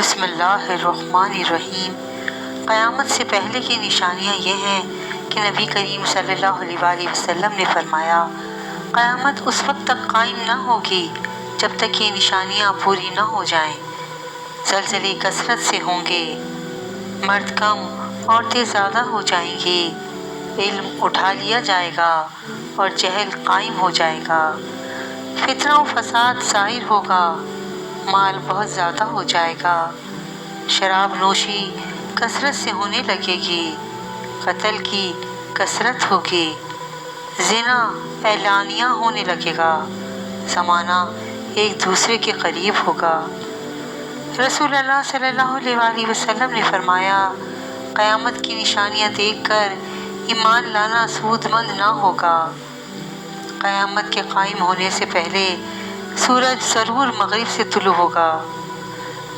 بسم اللہ الرحمن الرحیم۔ قیامت سے پہلے کی نشانیاں یہ ہیں کہ نبی کریم صلی اللہ علیہ وآلہ وسلم نے فرمایا، قیامت اس وقت تک قائم نہ ہوگی جب تک یہ نشانیاں پوری نہ ہو جائیں۔ زلزلے کثرت سے ہوں گے، مرد کم عورتیں زیادہ ہو جائیں گی، علم اٹھا لیا جائے گا اور جہل قائم ہو جائے گا، فتنہ و فساد ظاہر ہوگا، مال بہت زیادہ ہو جائے گا، شراب نوشی کثرت سے ہونے لگے گی، قتل کی کثرت ہوگی، زنا اعلانیہ ہونے لگے گا، زمانہ ایک دوسرے کے قریب ہوگا۔ رسول اللہ صلی اللہ علیہ وآلہ وسلم نے فرمایا، قیامت کی نشانیاں دیکھ کر ایمان لانا سود مند نہ ہوگا۔ قیامت کے قائم ہونے سے پہلے سورج ضرور مغرب سے طلوع ہوگا۔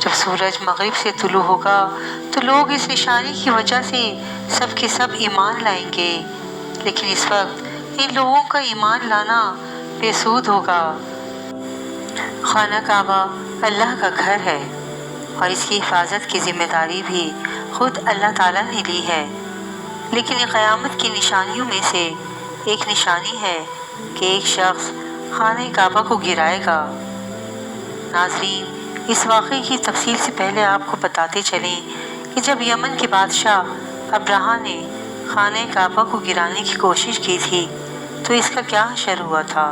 جب سورج مغرب سے طلوع ہوگا تو لوگ اس نشانی کی وجہ سے سب کے سب ایمان لائیں گے، لیکن اس وقت ان لوگوں کا ایمان لانا بے سود ہوگا۔ خانہ کعبہ اللہ کا گھر ہے اور اس کی حفاظت کی ذمہ داری بھی خود اللہ تعالیٰ نے لی ہے، لیکن قیامت کی نشانیوں میں سے ایک نشانی ہے کہ ایک شخص خانہ کعبہ کو گرائے گا۔ ناظرین، اس واقعے کی تفصیل سے پہلے آپ کو بتاتے چلیں کہ جب یمن کے بادشاہ ابرہہ نے خانہ کعبہ کو گرانے کی کوشش کی تھی تو اس کا کیا حشر ہوا تھا۔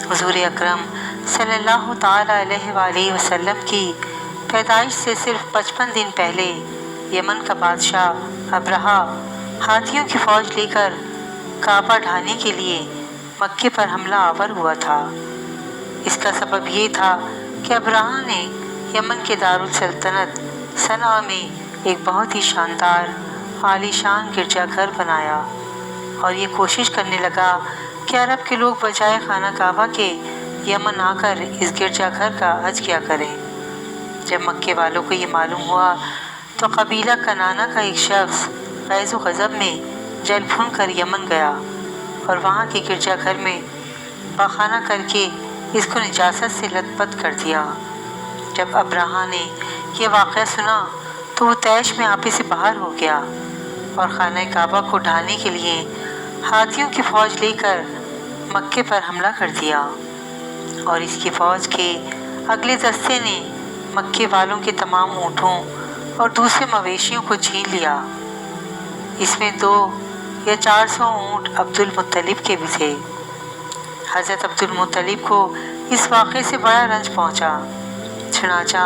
حضور اکرم صلی اللہ تعالیٰ علیہ وآلہ وسلم کی پیدائش سے صرف 55 دن پہلے یمن کا بادشاہ ابرہہ ہاتھیوں کی فوج لے کر کعبہ ڈھانے کے لیے مکے پر حملہ آور ہوا تھا۔ اس کا سبب یہ تھا کہ ابرہہ نے یمن کے دارالسلطنت صنعا میں ایک بہت ہی شاندار عالی شان گرجا گھر بنایا اور یہ کوشش کرنے لگا کہ عرب کے لوگ بجائے خانہ کعبہ کے یمن آ کر اس گرجا گھر کا حج کیا کریں۔ جب مکے والوں کو یہ معلوم ہوا تو قبیلہ کنانہ کا ایک شخص غیظ و غضب میں جل بھن کر یمن گیا اور وہاں کے گرجا گھر میں پاخانہ کر کے اس کو نجاست سے لت پت کر دیا۔ جب ابرہہ نے یہ واقعہ سنا تو وہ طیش میں آپے سے باہر ہو گیا اور خانہ کعبہ کو ڈھانے کے لیے ہاتھیوں کی فوج لے کر مکے پر حملہ کر دیا، اور اس کی فوج کے اگلے دستے نے مکے والوں کے تمام اونٹوں اور دوسرے مویشیوں کو چھین لیا۔ اس میں 200 یا 400 اونٹ عبد المطلب کے بھی تھے۔ حضرت عبد المطلب کو اس واقعے سے بڑا رنج پہنچا، چنانچہ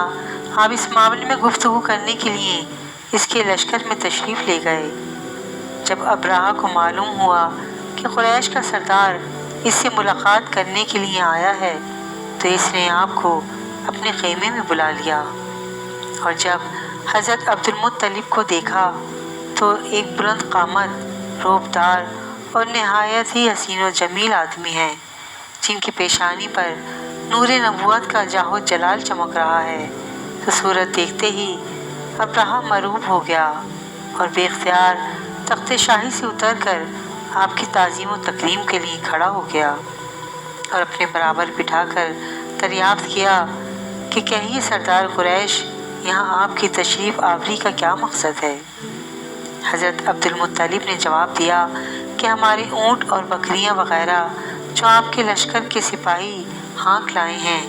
آپ اس معاملے میں گفتگو کرنے کے لیے اس کے لشکر میں تشریف لے گئے۔ جب ابرہہ کو معلوم ہوا کہ قریش کا سردار اس سے ملاقات کرنے کے لیے آیا ہے تو اس نے آپ کو اپنے خیمے میں بلا لیا، اور جب حضرت عبد المطلب کو دیکھا تو ایک بلند قامت، روبدار اور نہایت ہی حسین و جمیل آدمی ہے، جن کی پیشانی پر نور نبوت کا جاہ و جلال چمک رہا ہے، تو صورت دیکھتے ہی ابرہہ مرعوب ہو گیا اور بے اختیار تخت شاہی سے اتر کر آپ کی تعظیم و تکریم کے لیے کھڑا ہو گیا اور اپنے برابر بٹھا کر دریافت کیا کہ کہیے سردار قریش، یہاں آپ کی تشریف آوری کا کیا مقصد ہے؟ حضرت عبد المطلب نے جواب دیا کہ ہمارے اونٹ اور بکریاں وغیرہ جو آپ کے لشکر کے سپاہی ہانک لائے ہیں،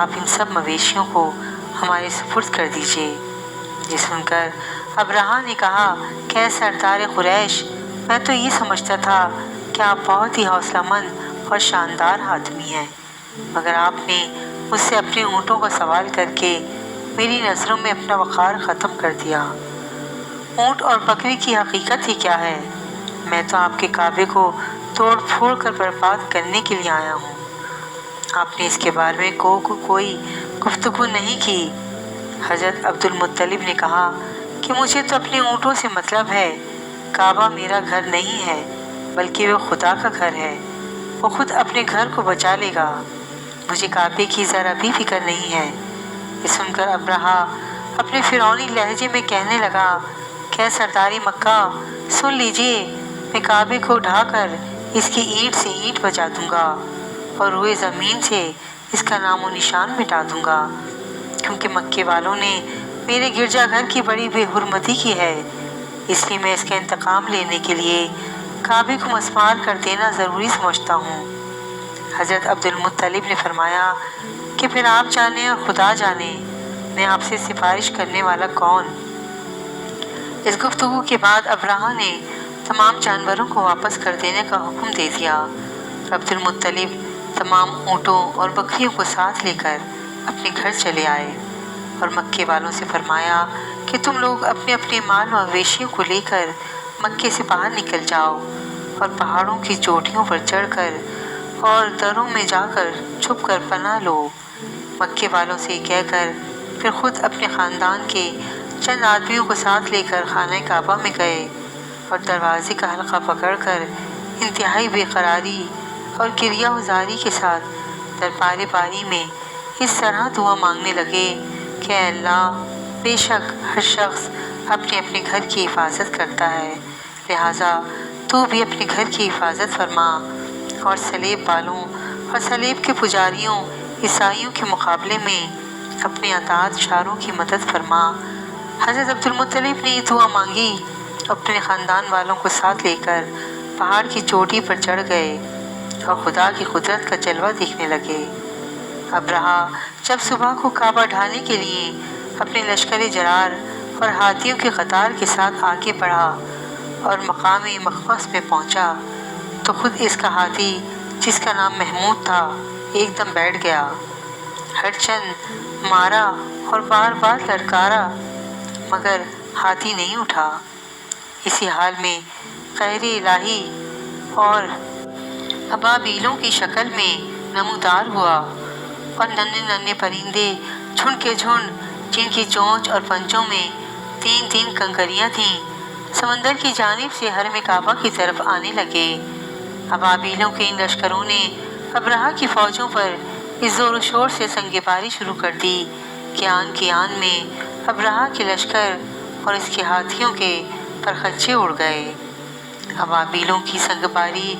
آپ ان سب مویشیوں کو ہمارے سپرد کر دیجیے۔ یہ سن کر ابرہہ نے کہا کہ اے سردار قریش، میں تو یہ سمجھتا تھا کہ آپ بہت ہی حوصلہ مند اور شاندار آدمی ہیں، مگر آپ نے مجھ سے اپنے اونٹوں کا سوال کر کے میری نظروں میں اپنا وقار ختم کر دیا۔ اونٹ اور بکری کی حقیقت ہی کیا ہے؟ میں تو آپ کے کعبے کو توڑ پھوڑ کر برباد کرنے کے لیے آیا ہوں۔ آپ نے اس کے بارے میں کوئی گفتگو نہیں کی۔ حضرت عبد المطلب نے کہا کہ مجھے تو اپنے اونٹوں سے مطلب ہے، کعبہ میرا گھر نہیں ہے بلکہ وہ خدا کا گھر ہے، وہ خود اپنے گھر کو بچا لے گا، مجھے کعبے کی ذرا بھی فکر نہیں ہے۔ یہ سن کر ابرہہ اپنے فرعونی لہجے میں کہنے لگا کہ اے سرداری مکہ، سن لیجئے، میں کعبے کو ڈھا کر اس کی اینٹ سے اینٹ بجا دوں گا اور روئے زمین سے اس کا نام و نشان مٹا دوں گا، کیونکہ مکے والوں نے میرے گرجا گھر کی بڑی بے حرمتی کی ہے، اس لیے میں اس کا انتقام لینے کے لیے کعبے کو مسمار کر دینا ضروری سمجھتا ہوں۔ حضرت عبد المطلب نے فرمایا کہ پھر آپ جانیں اور خدا جانے میں آپ سے سفارش کرنے والا کون؟ اس گفتگو کے بعد ابرہہ نے تمام جانوروں کو واپس کر دینے کا حکم دے دیا۔ عبد المطلب تمام اونٹوں اور بکریوں کو ساتھ لے کر اپنے گھر چلے آئے اور مکے والوں سے فرمایا کہ تم لوگ اپنے اپنے مال و مویشیوں کو لے کر مکے سے باہر نکل جاؤ اور پہاڑوں کی چوٹیوں پر چڑھ کر اور دروں میں جا کر چھپ کر پناہ لو۔ مکے والوں سے کہہ کر پھر خود اپنے خاندان کے چند آدمیوں کو ساتھ لے کر خانہ کعبہ میں گئے اور دروازے کا حلقہ پکڑ کر انتہائی بے قراری اور گریہ وزاری کے ساتھ دربار باری میں اس طرح دعا مانگنے لگے کہ اے اللہ، بے شک ہر شخص اپنے اپنے گھر کی حفاظت کرتا ہے، لہٰذا تو بھی اپنے گھر کی حفاظت فرما اور صلیب والوں اور صلیب کے پجاریوں عیسائیوں کے مقابلے میں اپنے اطاعت شاروں کی مدد فرما۔ حضرت عبد المطلب نے یہ دعا مانگی، اپنے خاندان والوں کو ساتھ لے کر پہاڑ کی چوٹی پر چڑھ گئے اور خدا کی قدرت کا جلوہ دیکھنے لگے۔ ابرہہ جب صبح کو کعبہ ڈھانے کے لیے اپنے لشکر جرار اور ہاتھیوں کی قطار کے ساتھ آگے بڑھا اور مقام مخمس میں پہنچا تو خود اس کا ہاتھی، جس کا نام محمود تھا، ایک دم بیٹھ گیا، ہرچند مارا اور بار بار للکارا مگر ہاتھی نہیں اٹھا۔ اسی حال میں قہر الہی اور ابابیلوں کی شکل میں نمودار ہوا اور ننھے ننھے پرندے جھنڈ کے جھنڈ، جن کی چونچ اور پنجوں میں تین تین کنکریاں تھیں، سمندر کی جانب سے حرم کعبہ کی طرف آنے لگے۔ ابابیلوں کے ان لشکروں نے ابرہہ کی فوجوں پر اس زور و شور سے سنگ باری شروع کر دی کہ آن کی آن میں ابرہہ کے لشکر اور اس کے ہاتھیوں کے پرخچے اڑ گئے۔ ابابیلوں کی سنگ باری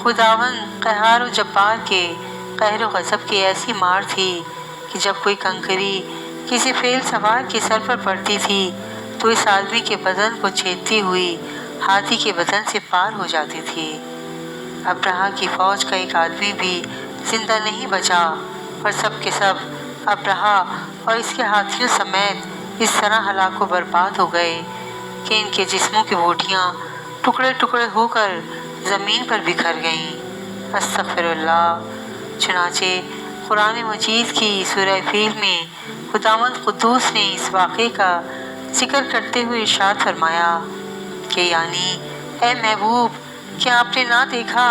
خداوند قہار و جبار کے قہر و غضب کی ایسی مار تھی کہ جب کوئی کنکری کسی فیل سوار کے سر پر پڑتی تھی تو اس آدمی کے بدن کو چھیدتی ہوئی ہاتھی کے بدن سے پار ہو جاتی تھی۔ ابرہہ کی فوج کا ایک آدمی بھی زندہ نہیں بچا اور سب کے سب ابرہہ اور اس کے ہاتھیوں سمیت اس طرح ہلاک و برباد ہو گئے کہ ان کے جسموں کی بوٹیاں ٹکڑے ٹکڑے ہو کر زمین پر بکھر گئیں۔ استغفر اللہ۔ چنانچہ قرآن مجید کی سورہ فیل میں خداوند قدوس نے اس واقعے کا ذکر کرتے ہوئے ارشاد فرمایا کہ یعنی اے محبوب، کیا آپ نے نہ دیکھا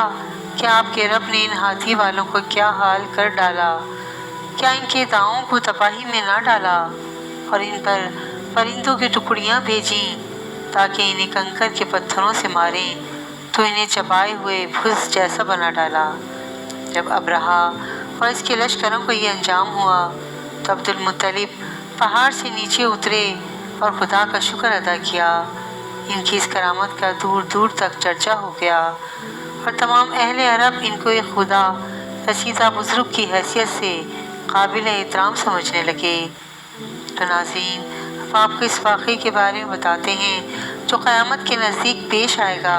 کہ آپ کے رب نے ان ہاتھی والوں کو کیا حال کر ڈالا؟ کیا ان کے داؤں کو تباہی میں نہ ڈالا اور ان پر پرندوں کی ٹکڑیاں بھیجیں تاکہ انہیں کنکر کے پتھروں سے ماریں تو انہیں چبائے ہوئے بھس جیسا بنا ڈالا۔ جب ابرہہ اور اس کے لشکروں کو یہ انجام ہوا تو عبد المطلب پہاڑ سے نیچے اترے اور خدا کا شکر ادا کیا۔ ان کی اس کرامت کا دور دور تک چرچا ہو گیا اور تمام اہل عرب ان کو ایک خدا رسیدہ بزرگ کی حیثیت سے قابل احترام سمجھنے لگے۔ تو ناظرین، اب آپ کو اس واقعے کے بارے میں بتاتے ہیں جو قیامت کے نزدیک پیش آئے گا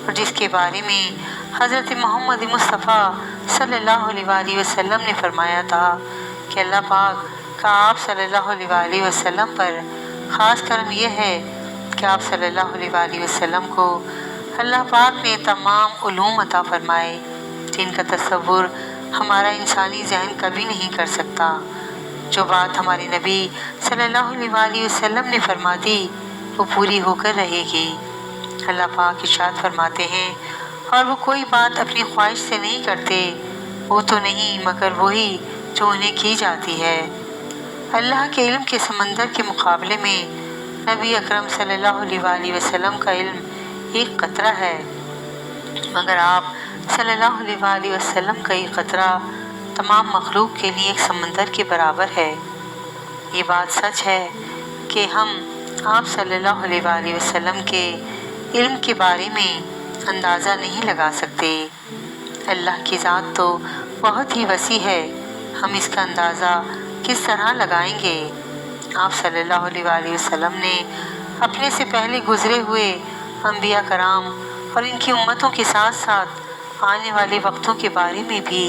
اور جس کے بارے میں حضرت محمد مصطفیٰ صلی اللہ علیہ وآلہ وسلم نے فرمایا تھا کہ اللہ پاک کا آپ صلی اللہ علیہ وآلہ وسلم پر خاص کرم یہ ہے کہ آپ صلی اللہ علیہ وآلہ وسلم کو اللہ پاک نے تمام علوم عطا فرمائے جن کا تصور ہمارا انسانی ذہن کبھی نہیں کر سکتا۔ جو بات ہمارے نبی صلی اللہ علیہ وآلہ وسلم نے فرما دی وہ پوری ہو کر رہے گی۔ اللہ پاک ارشاد فرماتے ہیں اور وہ کوئی بات اپنی خواہش سے نہیں کرتے، وہ تو نہیں مگر وہی جو انہیں کی جاتی ہے۔ اللہ کے علم کے سمندر کے مقابلے میں نبی اکرم صلی اللہ علیہ وآلہ وسلم کا علم ایک قطرہ ہے، مگر آپ صلی اللہ علیہ وآلہ وسلم کا یہ قطرہ تمام مخلوق کے لیے ایک سمندر کے برابر ہے۔ یہ بات سچ ہے کہ ہم آپ صلی اللہ علیہ وآلہ وسلم کے علم کے بارے میں اندازہ نہیں لگا سکتے۔ اللہ کی ذات تو بہت ہی وسیع ہے، ہم اس کا اندازہ کس طرح لگائیں گے؟ آپ صلی اللہ علیہ وسلم نے اپنے سے پہلے گزرے ہوئے انبیاء کرام اور ان کی امتوں کے ساتھ ساتھ آنے والے وقتوں کے بارے میں بھی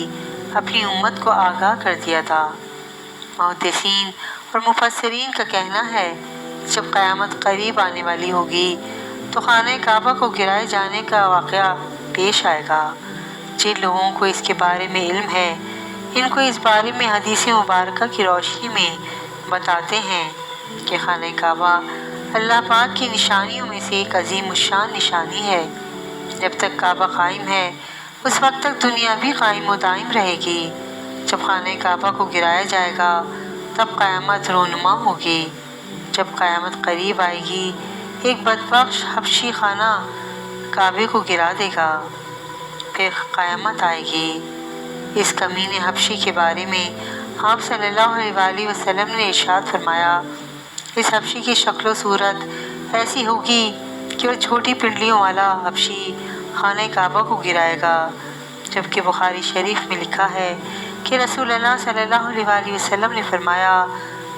اپنی امت کو آگاہ کر دیا تھا۔ محدثین اور مفسرین کا کہنا ہے کہ جب قیامت قریب آنے والی ہوگی تو خانہ کعبہ کو گرائے جانے کا واقعہ پیش آئے گا۔ جن لوگوں کو اس کے بارے میں علم ہے ان کو اس بارے میں حدیث مبارکہ کی روشنی میں بتاتے ہیں کہ خانہ کعبہ اللہ پاک کی نشانیوں میں سے ایک عظیم الشان نشانی ہے۔ جب تک کعبہ قائم ہے اس وقت تک دنیا بھی قائم و دائم رہے گی۔ جب خانہ کعبہ کو گرایا جائے گا تب قیامت رونما ہوگی۔ جب قیامت قریب آئے گی ایک بدبخت حبشی خانہ کعبے کو گرا دے گا، پھر قیامت آئے گی۔ اس کمینے حبشی کے بارے میں آپ صلی اللہ علیہ وسلم نے ارشاد فرمایا، اس حبشی کی شکل و صورت ایسی ہوگی کہ وہ چھوٹی پنڈلیوں والا حبشی خانہ کعبہ کو گرائے گا، جبکہ بخاری شریف میں لکھا ہے کہ رسول اللہ صلی اللہ علیہ وسلم نے فرمایا،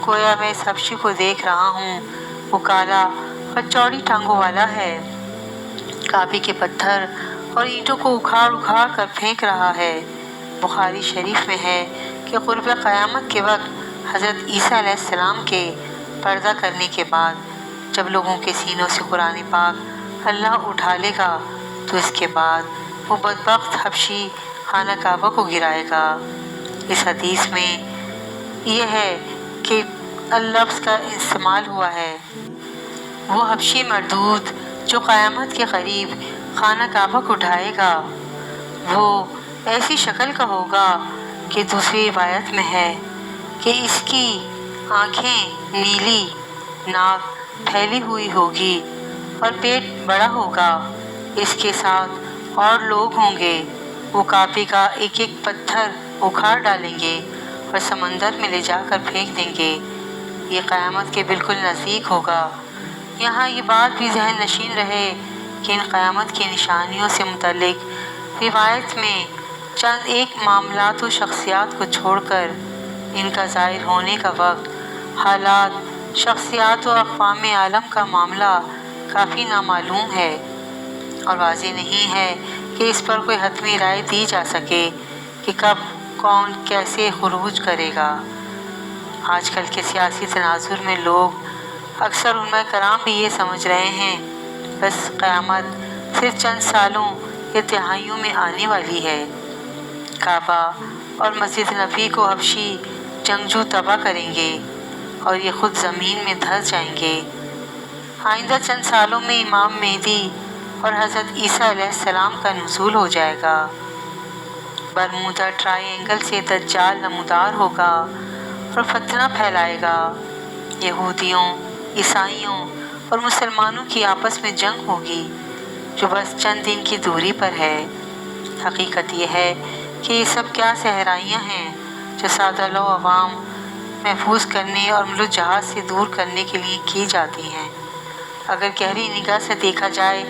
گویا میں اس حبشی کو دیکھ رہا ہوں، وہ کالا اور چوڑی ٹانگوں والا ہے، کعبے کے پتھر اور اینٹوں کو اکھاڑ اکھاڑ کر پھینک رہا ہے۔ بخاری شریف میں ہے کہ قرب قیامت کے وقت حضرت عیسیٰ علیہ السلام کے پردہ کرنے کے بعد جب لوگوں کے سینوں سے قرآن پاک اللہ اٹھا لے گا تو اس کے بعد وہ بدبخت حبشی خانہ کعبہ کو گرائے گا۔ اس حدیث میں یہ ہے کہ لفظ کا استعمال ہوا ہے، وہ حبشی مردود جو قیامت کے قریب خانہ کعبہ کو اٹھائے گا وہ ایسی شکل کا ہوگا کہ دوسری روایت میں ہے کہ اس کی آنکھیں نیلی، ناک پھیلی ہوئی ہوگی اور پیٹ بڑا ہوگا۔ اس کے ساتھ اور لوگ ہوں گے، وہ کعبے کا ایک ایک پتھر اکھاڑ ڈالیں گے اور سمندر میں لے جا کر پھینک دیں گے۔ یہ قیامت کے بالکل نزدیک ہوگا۔ یہاں یہ بات بھی ذہن نشین رہے کہ ان قیامت کی نشانیوں سے متعلق روایت میں چند ایک معاملات و شخصیات کو چھوڑ کر ان کا ظاہر ہونے کا وقت، حالات، شخصیات و اقوام عالم کا معاملہ کافی نامعلوم ہے اور واضح نہیں ہے کہ اس پر کوئی حتمی رائے دی جا سکے کہ کب کون کیسے خروج کرے گا۔ آج کل کے سیاسی تناظر میں لوگ اکثر علماء کرام بھی یہ سمجھ رہے ہیں بس قیامت صرف چند سالوں یا دہائیوں میں آنے والی ہے۔ کعبہ اور مسجد نبی کو حبشی جنگجو تباہ کریں گے اور یہ خود زمین میں دھس جائیں گے۔ آئندہ چند سالوں میں امام مہدی اور حضرت عیسیٰ علیہ السلام کا نزول ہو جائے گا۔ برمودا ٹرائی اینگل سے دجال نمودار ہوگا اور فتنہ پھیلائے گا۔ یہودیوں، عیسائیوں اور مسلمانوں کی آپس میں جنگ ہوگی جو بس چند دن کی دوری پر ہے۔ حقیقت یہ ہے کہ یہ سب کیا صحرائیاں ہیں جو سادہ لو عوام محفوظ کرنے اور ملک جہاد سے دور کرنے کے لیے کی جاتی ہیں۔ اگر گہری نگاہ سے دیکھا جائے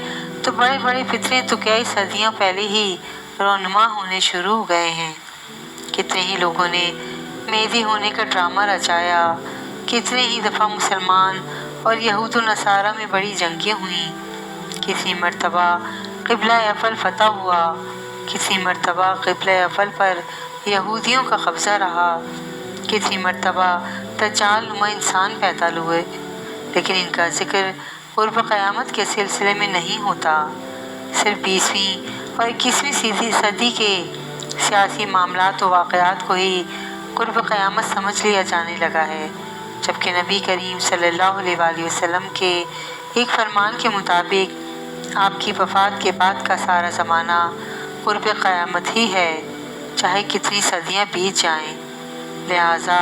تو بڑے بڑے فتنے تو کئی صدیوں پہلے ہی رونما ہونے شروع ہو گئے ہیں۔ کتنے ہی لوگوں نے مہدی ہونے کا ڈرامہ رچایا، کتنے ہی دفعہ مسلمان اور یہود و نصارہ میں بڑی جنگیں ہوئیں، کسی مرتبہ قبلہ اول فتح ہوا، کسی مرتبہ قبلہ اول پر یہودیوں کا قبضہ رہا، کسی مرتبہ دجال نما انسان پیدا ہوئے، لیکن ان کا ذکر قرب قیامت کے سلسلے میں نہیں ہوتا۔ صرف 20ویں اور 21ویں صدی کے سیاسی معاملات و واقعات کو ہی قرب قیامت سمجھ لیا جانے لگا ہے، جبکہ نبی کریم صلی اللہ علیہ وسلم کے ایک فرمان کے مطابق آپ کی وفات کے بعد کا سارا زمانہ قرب قیامت ہی ہے، چاہے کتنی صدیاں بیت جائیں۔ لہٰذا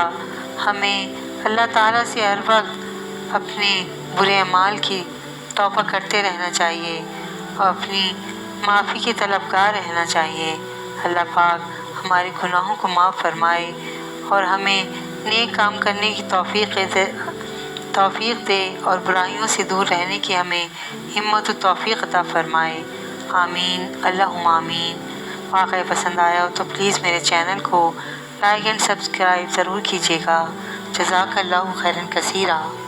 ہمیں اللہ تعالیٰ سے ہر وقت اپنے برے اعمال کی توبہ کرتے رہنا چاہیے اور اپنی معافی کے طلبگار رہنا چاہیے۔ اللہ پاک ہمارے گناہوں کو معاف فرمائے اور ہمیں نیک کام کرنے کی توفیق دے اور برائیوں سے دور رہنے کی ہمیں ہمت و توفیق عطا فرمائے۔ آمین، اللہم آمین۔ واقعہ پسند آیا ہو تو پلیز میرے چینل کو لائک اینڈ سبسکرائب ضرور کیجیے گا جزاک اللہ خیرن کثیرہ۔